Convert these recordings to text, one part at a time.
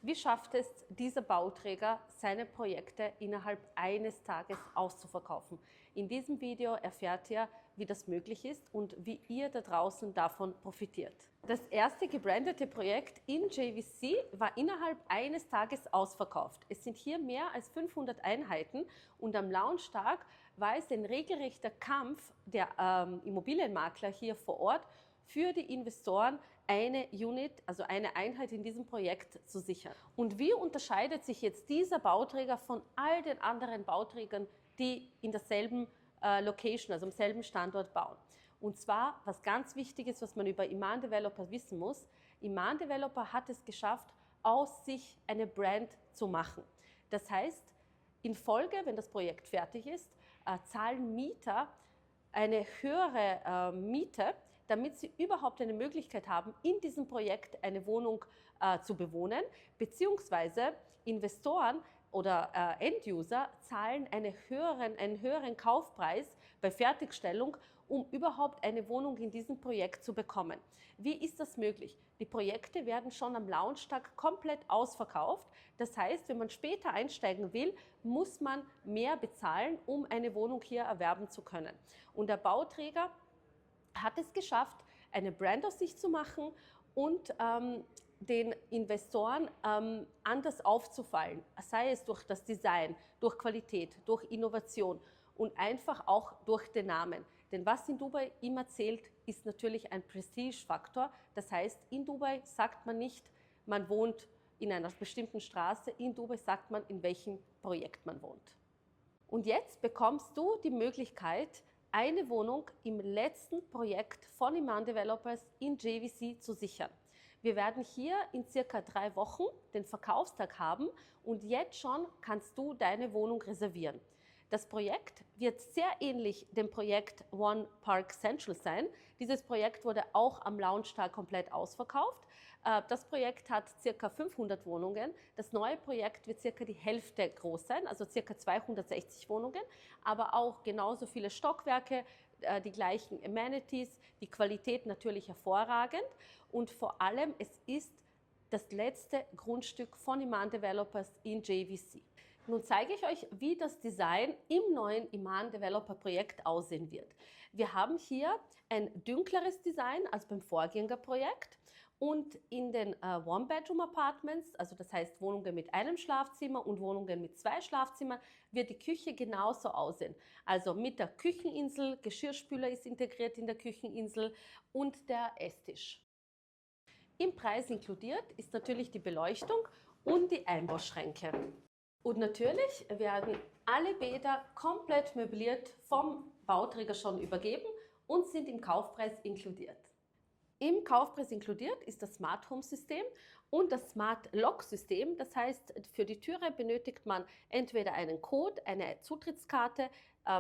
Wie schafft es dieser Bauträger, seine Projekte innerhalb eines Tages auszuverkaufen? In diesem Video erfährt ihr, wie das möglich ist und wie ihr da draußen davon profitiert. Das erste gebrandete Projekt in JVC war innerhalb eines Tages ausverkauft. Es sind hier mehr als 500 Einheiten und am Launchtag war es ein regelrechter Kampf der Immobilienmakler hier vor Ort, für die Investoren eine Unit, also eine Einheit in diesem Projekt zu sichern. Und wie unterscheidet sich jetzt dieser Bauträger von all den anderen Bauträgern, die in derselben Location, also am selben Standort bauen? Und zwar, was ganz wichtig ist, was man über Iman Developer wissen muss, Iman Developer hat es geschafft, aus sich eine Brand zu machen. Das heißt, in Folge, wenn das Projekt fertig ist, zahlen Mieter eine höhere Miete, damit sie überhaupt eine Möglichkeit haben, in diesem Projekt eine Wohnung zu bewohnen, beziehungsweise Investoren oder Enduser zahlen einen höheren Kaufpreis bei Fertigstellung, um überhaupt eine Wohnung in diesem Projekt zu bekommen. Wie ist das möglich? Die Projekte werden schon am Launchtag komplett ausverkauft. Das heißt, wenn man später einsteigen will, muss man mehr bezahlen, um eine Wohnung hier erwerben zu können. Und der Bauträger hat es geschafft, eine Brand aus sich zu machen und den Investoren anders aufzufallen, sei es durch das Design, durch Qualität, durch Innovation und einfach auch durch den Namen. Denn was in Dubai immer zählt, ist natürlich ein Prestigefaktor. Das heißt, in Dubai sagt man nicht, man wohnt in einer bestimmten Straße, in Dubai sagt man, in welchem Projekt man wohnt. Und jetzt bekommst du die Möglichkeit, eine Wohnung im letzten Projekt von Iman Developers in JVC zu sichern. Wir werden hier in circa 3 Wochen den Verkaufstag haben und jetzt schon kannst du deine Wohnung reservieren. Das Projekt wird sehr ähnlich dem Projekt One Park Central sein. Dieses Projekt wurde auch am Launchtag komplett ausverkauft. Das Projekt hat ca. 500 Wohnungen. Das neue Projekt wird ca. die Hälfte groß sein, also ca. 260 Wohnungen, aber auch genauso viele Stockwerke, die gleichen Amenities, die Qualität natürlich hervorragend und vor allem es ist das letzte Grundstück von Iman Developers in JVC. Nun zeige ich euch, wie das Design im neuen Iman Developer Projekt aussehen wird. Wir haben hier ein dünkleres Design als beim Vorgängerprojekt und in den One-Bedroom-Apartments, also das heißt Wohnungen mit einem Schlafzimmer und Wohnungen mit 2 Schlafzimmern, wird die Küche genauso aussehen. Also mit der Kücheninsel, Geschirrspüler ist integriert in der Kücheninsel und der Esstisch. Im Preis inkludiert ist natürlich die Beleuchtung und die Einbauschränke. Und natürlich werden alle Bäder komplett möbliert vom Bauträger schon übergeben und sind im Kaufpreis inkludiert. Im Kaufpreis inkludiert ist das Smart Home System und das Smart Lock System. Das heißt, für die Türe benötigt man entweder einen Code, eine Zutrittskarte,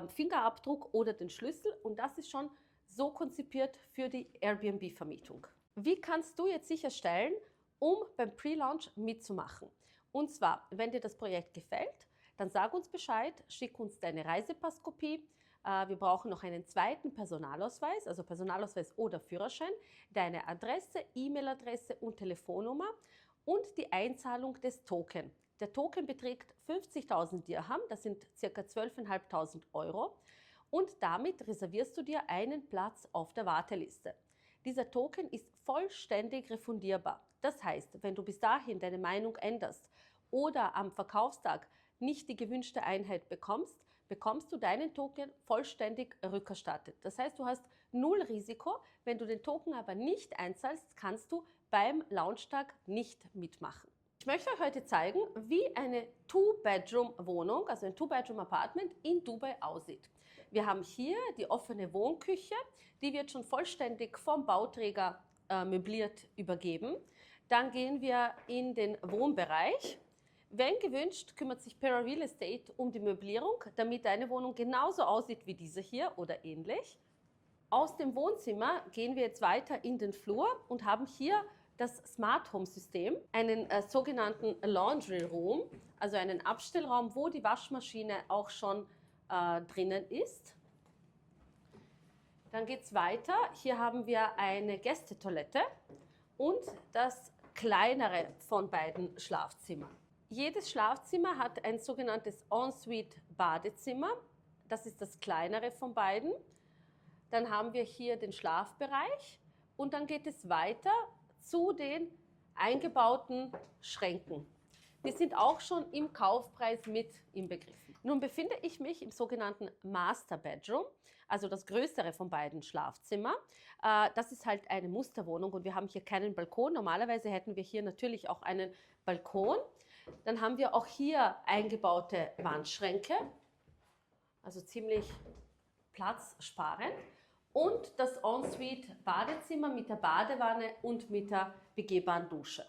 Fingerabdruck oder den Schlüssel und das ist schon so konzipiert für die Airbnb-Vermietung. Wie kannst du jetzt sicherstellen, um beim Pre-Launch mitzumachen? Und zwar, wenn dir das Projekt gefällt, dann sag uns Bescheid, schick uns deine Reisepasskopie. Wir brauchen noch einen zweiten Personalausweis, also Personalausweis oder Führerschein, deine Adresse, E-Mail-Adresse und Telefonnummer und die Einzahlung des Token. Der Token beträgt 50.000 Dirham, das sind ca. 12.500 Euro und damit reservierst du dir einen Platz auf der Warteliste. Dieser Token ist vollständig refundierbar. Das heißt, wenn du bis dahin deine Meinung änderst oder am Verkaufstag nicht die gewünschte Einheit bekommst, bekommst du deinen Token vollständig rückerstattet. Das heißt, du hast 0 Risiko. Wenn du den Token aber nicht einzahlst, kannst du beim Launchtag nicht mitmachen. Ich möchte euch heute zeigen, wie eine Two-Bedroom-Wohnung, also ein Two-Bedroom-Apartment in Dubai aussieht. Wir haben hier die offene Wohnküche, die wird schon vollständig vom Bauträger möbliert übergeben. Dann gehen wir in den Wohnbereich. Wenn gewünscht, kümmert sich Pera Real Estate um die Möblierung, damit deine Wohnung genauso aussieht wie diese hier oder ähnlich. Aus dem Wohnzimmer gehen wir jetzt weiter in den Flur und haben hier das Smart Home System, einen sogenannten Laundry Room, also einen Abstellraum, wo die Waschmaschine auch schon drinnen ist. Dann geht es weiter. Hier haben wir eine Gästetoilette und das kleinere von beiden Schlafzimmern. Jedes Schlafzimmer hat ein sogenanntes Ensuite-Badezimmer. Das ist das kleinere von beiden. Dann haben wir hier den Schlafbereich und dann geht es weiter zu den eingebauten Schränken. Die sind auch schon im Kaufpreis mit inbegriffen. Nun befinde ich mich im sogenannten Master Bedroom, also das größere von beiden Schlafzimmern. Das ist halt eine Musterwohnung und wir haben hier keinen Balkon. Normalerweise hätten wir hier natürlich auch einen Balkon. Dann haben wir auch hier eingebaute Wandschränke, also ziemlich platzsparend. Und das Ensuite-Badezimmer mit der Badewanne und mit der begehbaren Dusche.